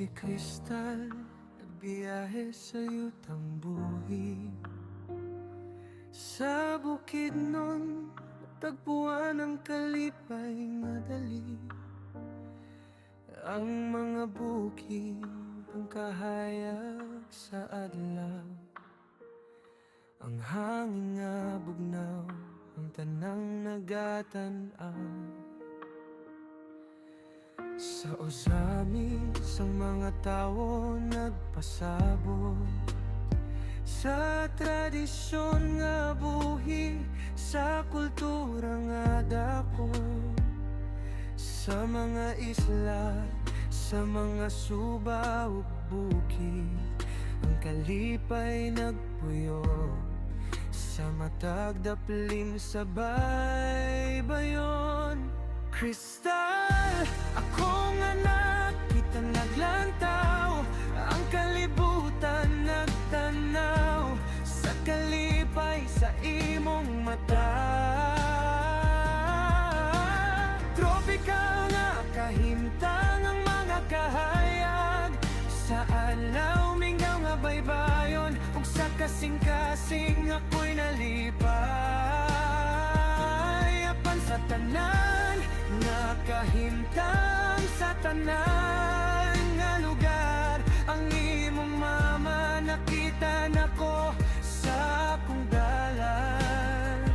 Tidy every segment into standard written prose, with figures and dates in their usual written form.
si Kristal, nagbiyahe sa yutang buhi. Sa bukid nun, tagpuan ang kalipay nga dali. Ang mga bukid, ang kahayag sa adlaw. Ang hangin nga bugnaw, ang tanang nagatan-aw. Sa usamis ang mga tao nagpasabot sa tradisyon nga buhi, sa kultura nga dako. Sa mga isla, sa mga suba ug bukid, ang kalipay nagpuyo sa matag daplim sa baybayon. Kristal, akong anak, kita naglantaw, ang kalibutan nagtanaw sa kalipay sa imong mata. Tropical nga kahimtang ang mga kahayag sa alaw, mingaw nga baybayon, ug sa kasing-kasing ako'y nalipay. Apan sa tanan nakahimtang sa tanan nga lugar, ang imong mama nakita nako sa akong dalan.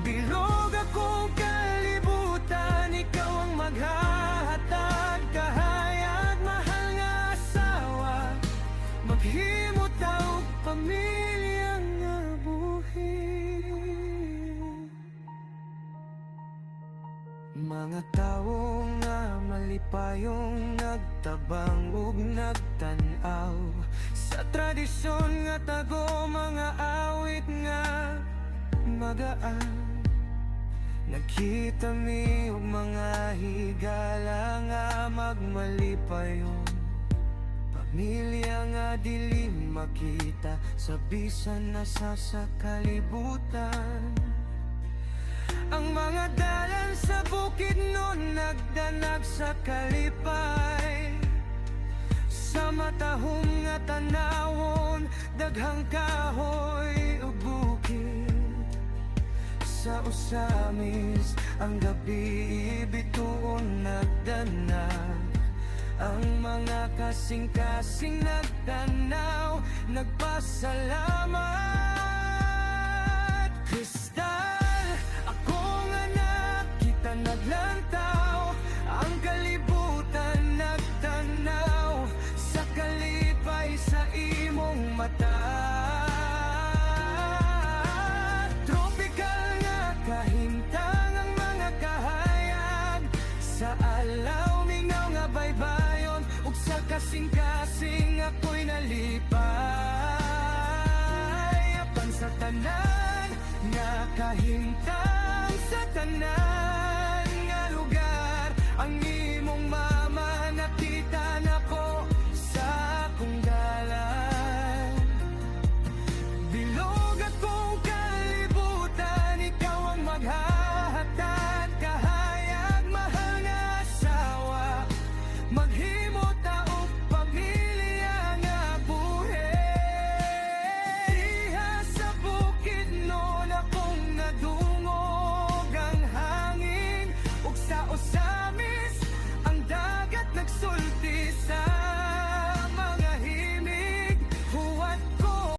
Bilog akong kalibutan, ikaw ang maghahatag, kahayag mahal nga asawa, maghimo taog pamilya nga buhi. Mga tao nga malipayong nagtabang ug nagtan-aw sa tradisyon nga tago, mga awit nga magaan. Nakita mi og mga higala nga magmalipayon, pamilya nga dili makita sa bisan na sa kalibutan. Ang mga dalan sa bukid nun nagdanag sa kalipay, sa matahong nga tanawon, daghang kahoy ug bukid. Sa usamis ang gabi bituon nagdanag, ang mga kasing-kasing nagtanaw, nagpasalamat. Kristal, akong anak, kita naglantaw, ang kalibutan nagtanaw sa kalipay sa imong mata. Tropical nga kahimtang ang mga kahayag sa alaw, mingaw nga baybayon, ug sa kasing-kasing ako'y nalipay. Apan sa tanan nakahimtang sa tanan